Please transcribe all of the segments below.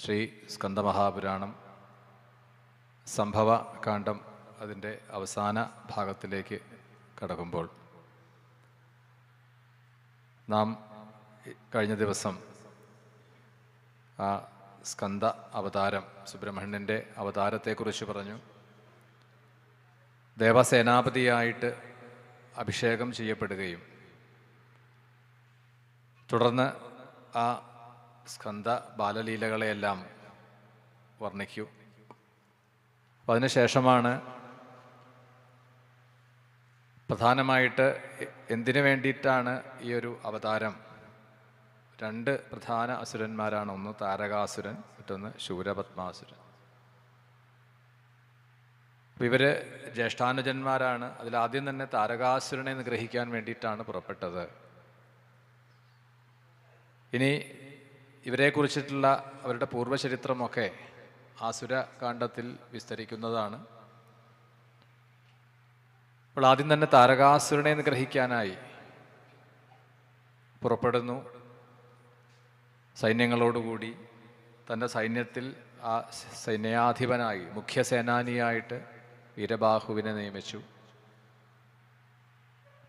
ശ്രീ സ്കന്ദമഹാപുരാണം സംഭവ കാണ്ഡം അതിൻ്റെ അവസാന ഭാഗത്തിലേക്ക് കടക്കുമ്പോൾ നാം കഴിഞ്ഞ ദിവസം ആ സ്കന്ദ അവതാരം സുബ്രഹ്മണ്യൻ്റെ അവതാരത്തെക്കുറിച്ച് പറഞ്ഞു. ദേവസേനാപതിയായിട്ട് അഭിഷേകം ചെയ്യപ്പെടുകയും തുടർന്ന് ആ സ്കന്ദ ബാലലീലകളെയെല്ലാം വർണ്ണിക്കൂ. അപ്പം അതിനുശേഷമാണ് പ്രധാനമായിട്ട് എന്തിനു വേണ്ടിയിട്ടാണ് ഈ ഒരു അവതാരം. രണ്ട് പ്രധാന അസുരന്മാരാണ്, ഒന്ന് താരകാസുരൻ, മറ്റൊന്ന് ശൂരപത്മാസുരൻ. അപ്പം ഇവർ ജ്യേഷ്ഠാനുജന്മാരാണ്. അതിലാദ്യം തന്നെ താരകാസുരനെ നിഗ്രഹിക്കാൻ വേണ്ടിയിട്ടാണ് പുറപ്പെട്ടത്. ഇനി ഇവരെക്കുറിച്ചിട്ടുള്ള അവരുടെ പൂർവ്വചരിത്രമൊക്കെ ആസുരകാണ്ഡത്തിൽ വിസ്തരിക്കുന്നതാണ്. അപ്പോൾ ആദ്യം തന്നെ താരകാസുരനെ നിഗ്രഹിക്കാനായി പുറപ്പെടുന്നു. സൈന്യങ്ങളോടുകൂടി തൻ്റെ സൈന്യത്തിൽ ആ സൈന്യാധിപനായി മുഖ്യസേനാനിയായിട്ട് വീരബാഹുവിനെ നിയമിച്ചു.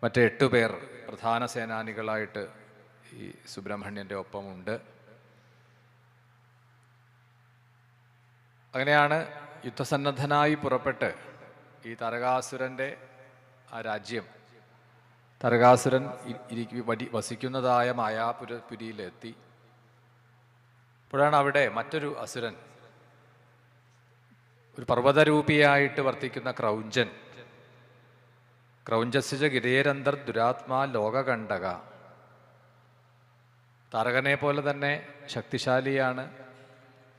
മറ്റ് 8 പേർ പ്രധാന സേനാനികളായിട്ട് ഈ സുബ്രഹ്മണ്യൻ്റെ ഒപ്പമുണ്ട്. അങ്ങനെയാണ് യുദ്ധസന്നദ്ധനായി പുറപ്പെട്ട് ഈ താരകാസുരൻ്റെ ആ രാജ്യം, താരകാസുരൻ വസിക്കുന്നതായ മായാപുരിയിലെത്തി. അപ്പോഴാണ് അവിടെ മറ്റൊരു അസുരൻ, ഒരു പർവ്വതരൂപിയായിട്ട് വർത്തിക്കുന്ന ക്രൗഞ്ചൻ, ക്രൗഞ്ചസ്യ ഗിരേരന്തർ ദുരാത്മാ ലോകകണ്ടക, താരകനെ പോലെ തന്നെ ശക്തിശാലിയാണ്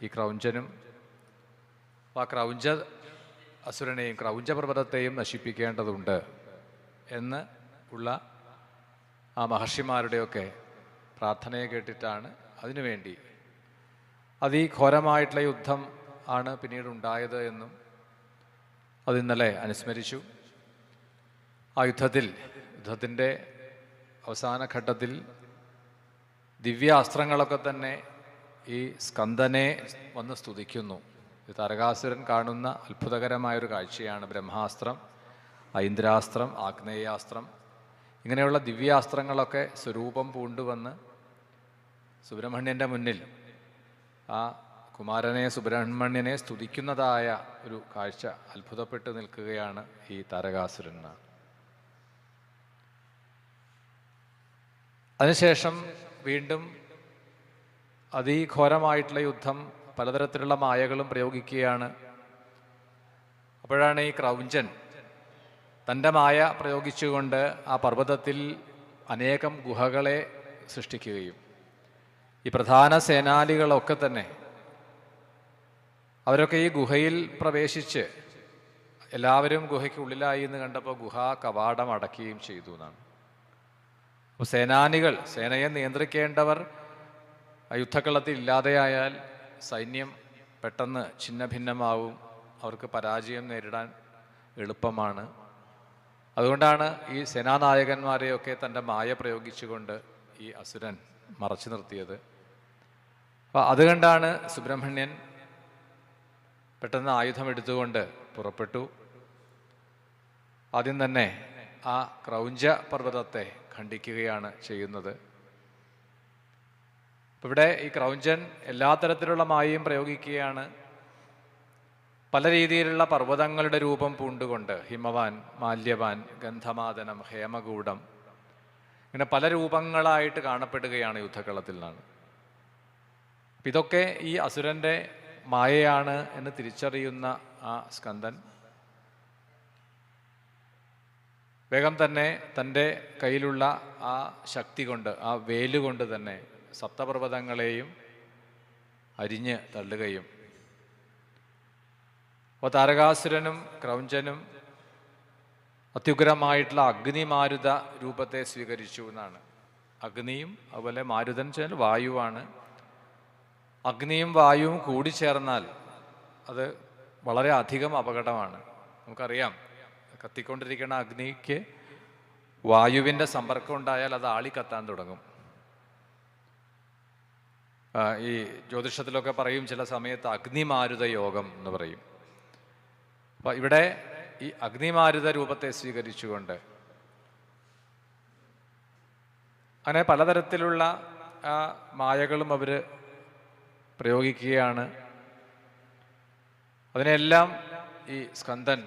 ഈ ക്രൗഞ്ചനും. ആ ക്രൗഞ്ച അസുരനെയും ക്രൗഞ്ചപർവ്വതത്തെയും നശിപ്പിക്കേണ്ടതുണ്ട് എന്ന് ഉള്ള ആ മഹർഷിമാരുടെയൊക്കെ പ്രാർത്ഥനയെ കേട്ടിട്ടാണ് അതിനുവേണ്ടി അതിഘോരമായിട്ടുള്ള യുദ്ധം ആണ് പിന്നീട് ഉണ്ടായത് എന്നും അത് ഇന്നലെ അനുസ്മരിച്ചു. ആ യുദ്ധത്തിൻ്റെ അവസാന ഘട്ടത്തിൽ ദിവ്യാസ്ത്രങ്ങളൊക്കെ തന്നെ ഈ സ്കന്ദനെ വന്ന് സ്തുതിക്കുന്നു. താരകാസുരൻ കാണുന്ന അത്ഭുതകരമായൊരു കാഴ്ചയാണ്. ബ്രഹ്മാസ്ത്രം, ഐന്ദ്രാസ്ത്രം, ആഗ്നേയാസ്ത്രം, ഇങ്ങനെയുള്ള ദിവ്യാസ്ത്രങ്ങളൊക്കെ സ്വരൂപം പൂണ്ടുവന്ന് സുബ്രഹ്മണ്യൻ്റെ മുന്നിൽ ആ കുമാരനെ സുബ്രഹ്മണ്യനെ സ്തുതിക്കുന്നതായ ഒരു കാഴ്ച അത്ഭുതപ്പെട്ട് നിൽക്കുകയാണ് ഈ താരകാസുരൻ. അതിനുശേഷം വീണ്ടും അതിഘോരമായിട്ടുള്ള യുദ്ധം, പലതരത്തിലുള്ള മായകളും പ്രയോഗിക്കുകയാണ്. അപ്പോഴാണ് ഈ ക്രൗഞ്ചൻ തൻ്റെ മായ പ്രയോഗിച്ചുകൊണ്ട് ആ പർവ്വതത്തിൽ അനേകം ഗുഹകളെ സൃഷ്ടിക്കുകയും ഈ പ്രധാന സേനാനികളൊക്കെ തന്നെ അവരൊക്കെ ഈ ഗുഹയിൽ പ്രവേശിച്ച് എല്ലാവരും ഗുഹയ്ക്കുള്ളിലായി എന്ന് കണ്ടപ്പോൾ ഗുഹാ കവാടം അടയ്ക്കുകയും ചെയ്തു എന്നാണ്. അപ്പോൾ സേനയെ നിയന്ത്രിക്കേണ്ടവർ യുദ്ധക്കളത്തിൽ ഇല്ലാതെയായാൽ സൈന്യം പെട്ടെന്ന് ഛിന്നഭിന്നമാവും, അവർക്ക് പരാജയം നേരിടാൻ എളുപ്പമാണ്. അതുകൊണ്ടാണ് ഈ സേനാനായകന്മാരെയൊക്കെ തൻ്റെ മായ പ്രയോഗിച്ചുകൊണ്ട് ഈ അസുരൻ മറച്ചു നിർത്തിയത്. അപ്പോൾ അതുകൊണ്ടാണ് സുബ്രഹ്മണ്യൻ പെട്ടെന്ന് ആയുധം എടുത്തുകൊണ്ട് പുറപ്പെട്ടു. ആദ്യം തന്നെ ആ ക്രൗഞ്ച പർവ്വതത്തെ ഖണ്ഡിക്കുകയാണ് ചെയ്യുന്നത്. ഇവിടെ ഈ ക്രൗഞ്ചൻ എല്ലാ തരത്തിലുള്ള മായയും പ്രയോഗിക്കുകയാണ്. പല രീതിയിലുള്ള പർവ്വതങ്ങളുടെ രൂപം പൂണ്ടുകൊണ്ട് ഹിമവാൻ, മാല്യവാൻ, ഗന്ധമാദനം, ഹേമകൂടം, ഇങ്ങനെ പല രൂപങ്ങളായിട്ട് കാണപ്പെടുകയാണ് യുദ്ധക്കളത്തിൽ നിന്നാണ്. ഇതൊക്കെ ഈ അസുരൻ്റെ മായയാണ് എന്ന് തിരിച്ചറിയുന്ന ആ സ്കന്ദൻ വേഗം തന്നെ തൻ്റെ കയ്യിലുള്ള ആ ശക്തി കൊണ്ട്, ആ വേലുകൊണ്ട് തന്നെ സപ്തപർവ്വതങ്ങളെയും അരിഞ്ഞ് തള്ളുകയും, അപ്പോൾ താരകാസുരനും ക്രൗഞ്ചനും അത്യുഗ്രമായിട്ടുള്ള അഗ്നിമാരുത രൂപത്തെ സ്വീകരിച്ചു എന്നാണ്. അഗ്നിയും അതുപോലെ മാരുതൻ വെച്ചാൽ വായുവാണ്. അഗ്നിയും വായുവും കൂടിച്ചേർന്നാൽ അത് വളരെ അധികം അപകടമാണ്. നമുക്കറിയാം, കത്തിക്കൊണ്ടിരിക്കുന്ന അഗ്നിക്ക് വായുവിൻ്റെ സമ്പർക്കം ഉണ്ടായാൽ അത് ആളിക്കത്താൻ തുടങ്ങും. ഈ ജ്യോതിഷത്തിലൊക്കെ പറയും ചില സമയത്ത് അഗ്നിമാരുത യോഗം എന്ന് പറയും. അപ്പം ഇവിടെ ഈ അഗ്നിമാരുത രൂപത്തെ സ്വീകരിച്ചുകൊണ്ട് അങ്ങനെ പലതരത്തിലുള്ള മായകളും അവർ പ്രയോഗിക്കുകയാണ്. അതിനെല്ലാം ഈ സ്കന്ദൻ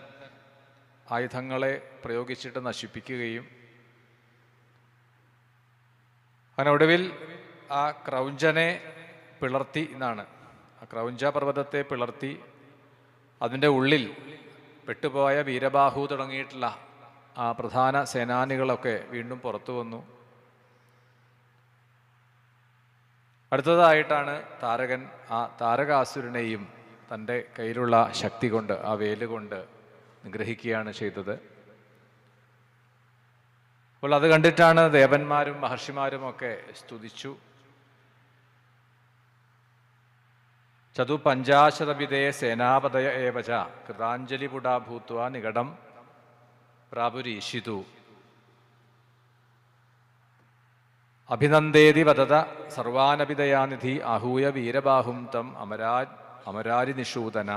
ആയുധങ്ങളെ പ്രയോഗിച്ചിട്ട് നശിപ്പിക്കുകയും അങ്ങനെ ഒടുവിൽ ആ ക്രൗഞ്ചനെ പിളർത്തി എന്നാണ്, ആ ക്രൗഞ്ച പർവ്വതത്തെ പിളർത്തി അതിൻ്റെ ഉള്ളിൽ പെട്ടുപോയ വീരബാഹു തുടങ്ങിയിട്ടുള്ള ആ പ്രധാന സേനാനികളൊക്കെ വീണ്ടും പുറത്തു വന്നു. അടുത്തതായിട്ടാണ് താരകൻ ആ താരകാസുരനെയും തൻ്റെ കയ്യിലുള്ള ശക്തി കൊണ്ട്, ആ വേലുകൊണ്ട് നിഗ്രഹിക്കുകയാണ് ചെയ്തത്. അപ്പോൾ അത് കണ്ടിട്ടാണ് ദേവന്മാരും മഹർഷിമാരും ഒക്കെ സ്തുതിച്ചു. ചതുപഞ്ചാശതവിധേ സേനാപതയ ഏവച കൃതാഞ്ജലിപുടാ ഭൂത്വ നികടം പ്രാപുരീഷിതു അഭിനന്ദേതി വദത സർവാനഭിദയാനിധി ആഹൂയ വീരബാഹും തം അമരാരി നിഷൂദന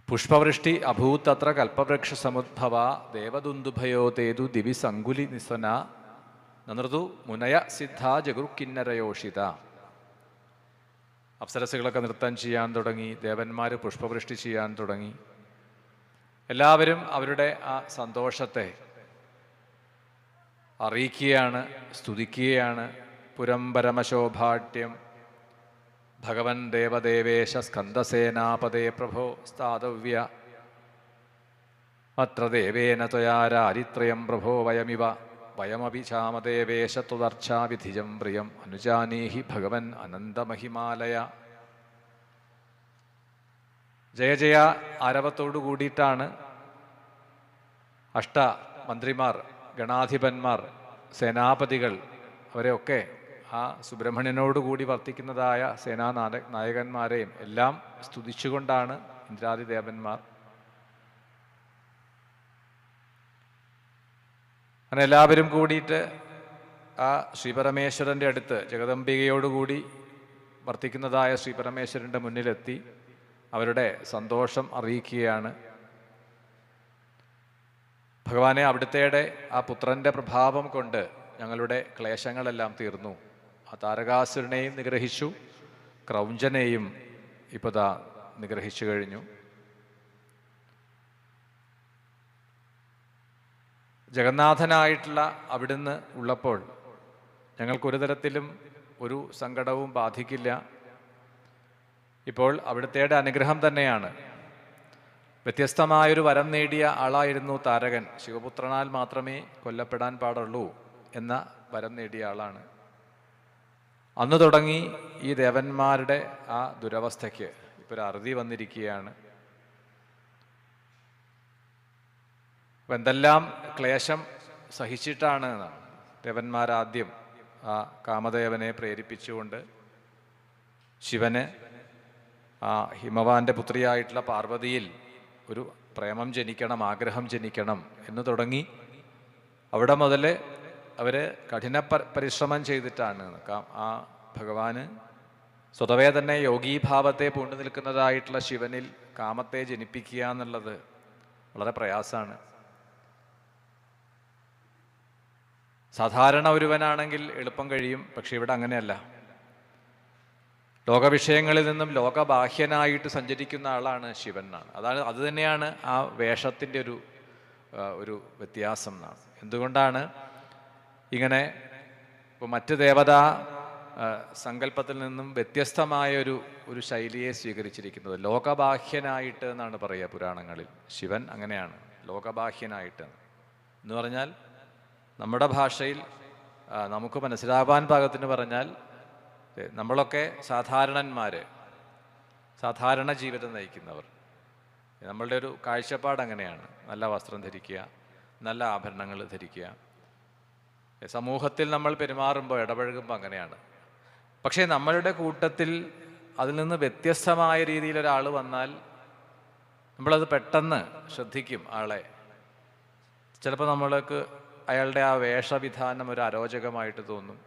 പുഷ്പവൃഷ്ടി അഭൂത്തത്ര കൽപ്പവൃക്ഷ സമുദ്ഭവ ദേവദുന്ദുഭയോ തേതു ദിവി സങ്കുലി നിസ്വന നൃതു മുനയ സിദ്ധ ജഗുർക്കിന്നരയോഷിത. അപ്സരസുകളൊക്കെ നൃത്തം ചെയ്യാൻ തുടങ്ങി, ദേവന്മാർ പുഷ്പവൃഷ്ടി ചെയ്യാൻ തുടങ്ങി. എല്ലാവരും അവരുടെ ആ സന്തോഷത്തെ അറിയിക്കുകയാണ്, സ്തുതിക്കുകയാണ്. പുരം പരമശോഭാട്യം ഭഗവൻ ദേവദേവേശ സ്കന്ദസേനാപദേ പ്രഭോ സ്ഥാതവ്യ അത്ര ദേവേന ത്വയാ രാരിത്രയം പ്രഭോ വയമപി ചാമദേവേശ ത്വദർച്ചാവിധിജം പ്രിയം അനുജാനീഹി ഭഗവൻ അനന്തമഹിമാലയ. ജയ ജയ ആരവത്തോടു കൂടിയിട്ടാണ് മന്ത്രിമാർ, ഗണാധിപന്മാർ, സേനാപതികൾ അവരെയൊക്കെ ആ സുബ്രഹ്മണ്യനോടുകൂടി വർത്തിക്കുന്നതായ നായകന്മാരെയും എല്ലാം സ്തുതിച്ചുകൊണ്ടാണ് ഇന്ദ്രാദി ദേവന്മാർ. അങ്ങനെ എല്ലാവരും കൂടിയിട്ട് ആ ശ്രീപരമേശ്വരൻ്റെ അടുത്ത്, ജഗദംബികയോടുകൂടി വർത്തിക്കുന്നതായ ശ്രീപരമേശ്വരൻ്റെ മുന്നിലെത്തി അവരുടെ സന്തോഷം അറിയിക്കുകയാണ്. ഭഗവാനെ, അവിടുത്തെ ആ പുത്രൻ്റെ പ്രഭാവം കൊണ്ട് ഞങ്ങളുടെ ക്ലേശങ്ങളെല്ലാം തീർന്നു. ആ താരകാസുരനെയും നിഗ്രഹിച്ചു, ക്രൗഞ്ചനെയും ഇപ്പോൾ നിഗ്രഹിച്ചു കഴിഞ്ഞു. ജഗന്നാഥനായിട്ടുള്ള അവിടുന്ന് ഉള്ളപ്പോൾ ഞങ്ങൾക്കൊരു തരത്തിലും ഒരു സങ്കടവും ബാധിക്കില്ല. ഇപ്പോൾ അവിടുത്തെ അനുഗ്രഹം തന്നെയാണ്. വ്യത്യസ്തമായൊരു വരം നേടിയ ആളായിരുന്നു താരകൻ. ശിവപുത്രനാൽ മാത്രമേ കൊല്ലപ്പെടാൻ പാടുള്ളൂ എന്ന വരം നേടിയ ആളാണ്. അന്ന് തുടങ്ങി ഈ ദേവന്മാരുടെ ആ ദുരവസ്ഥയ്ക്ക് ഇപ്പോൾ ഒരു അറുതി വന്നിരിക്കുകയാണ്. അപ്പം എന്തെല്ലാം ക്ലേശം സഹിച്ചിട്ടാണ് ദേവന്മാരാദ്യം ആ കാമദേവനെ പ്രേരിപ്പിച്ചുകൊണ്ട് ശിവന് ആ ഹിമവാന്റെ പുത്രിയായിട്ടുള്ള പാർവതിയിൽ ഒരു പ്രേമം ജനിക്കണം, ആഗ്രഹം ജനിക്കണം എന്ന് തുടങ്ങി. അവിടെ മുതൽ അവർ കഠിന പരിശ്രമം ചെയ്തിട്ടാണ് ആ ഭഗവാന് സ്വതവേ തന്നെ യോഗീഭാവത്തെ പൂണ്ടു നിൽക്കുന്നതായിട്ടുള്ള ശിവനിൽ കാമത്തെ ജനിപ്പിക്കുക എന്നുള്ളത് വളരെ പ്രയാസമാണ്. സാധാരണ ഒരുവനാണെങ്കിൽ എളുപ്പം കഴിയും. പക്ഷെ ഇവിടെ അങ്ങനെയല്ല. ലോകവിഷയങ്ങളിൽ നിന്നും ലോകബാഹ്യനായിട്ട് സഞ്ചരിക്കുന്ന ആളാണ് ശിവൻ എന്നാണ്. അത് തന്നെയാണ് ആ വേഷത്തിൻ്റെ ഒരു വ്യത്യാസം എന്നാണ്. എന്തുകൊണ്ടാണ് ഇങ്ങനെ ഇപ്പോൾ മറ്റ് ദേവതാ സങ്കല്പത്തിൽ നിന്നും വ്യത്യസ്തമായ ഒരു ശൈലിയെ സ്വീകരിച്ചിരിക്കുന്നത്? ലോകബാഹ്യനായിട്ട് എന്നാണ് പറയുക പുരാണങ്ങളിൽ. ശിവൻ അങ്ങനെയാണ്, ലോകബാഹ്യനായിട്ട് എന്ന് പറഞ്ഞാൽ നമ്മുടെ ഭാഷയിൽ നമുക്ക് മനസ്സിലാവാൻ പാകത്തിന് പറഞ്ഞാൽ നമ്മളൊക്കെ സാധാരണന്മാർ, സാധാരണ ജീവിതം നയിക്കുന്നവർ. നമ്മളുടെ ഒരു കാഴ്ചപ്പാട് അങ്ങനെയാണ്. നല്ല വസ്ത്രം ധരിക്കുക, നല്ല ആഭരണങ്ങൾ ധരിക്കുക, സമൂഹത്തിൽ നമ്മൾ പെരുമാറുമ്പോൾ, ഇടപഴകുമ്പോൾ അങ്ങനെയാണ്. പക്ഷേ നമ്മളുടെ കൂട്ടത്തിൽ അതിൽ നിന്ന് വ്യത്യസ്തമായ രീതിയിൽ ഒരാൾ വന്നാൽ നമ്മളത് പെട്ടെന്ന് ശ്രദ്ധിക്കും ആളെ. ചിലപ്പോൾ നമ്മൾക്ക് അയാളുടെ ആ വേഷവിധാനം ഒരു അരോചകമായിട്ട് തോന്നും.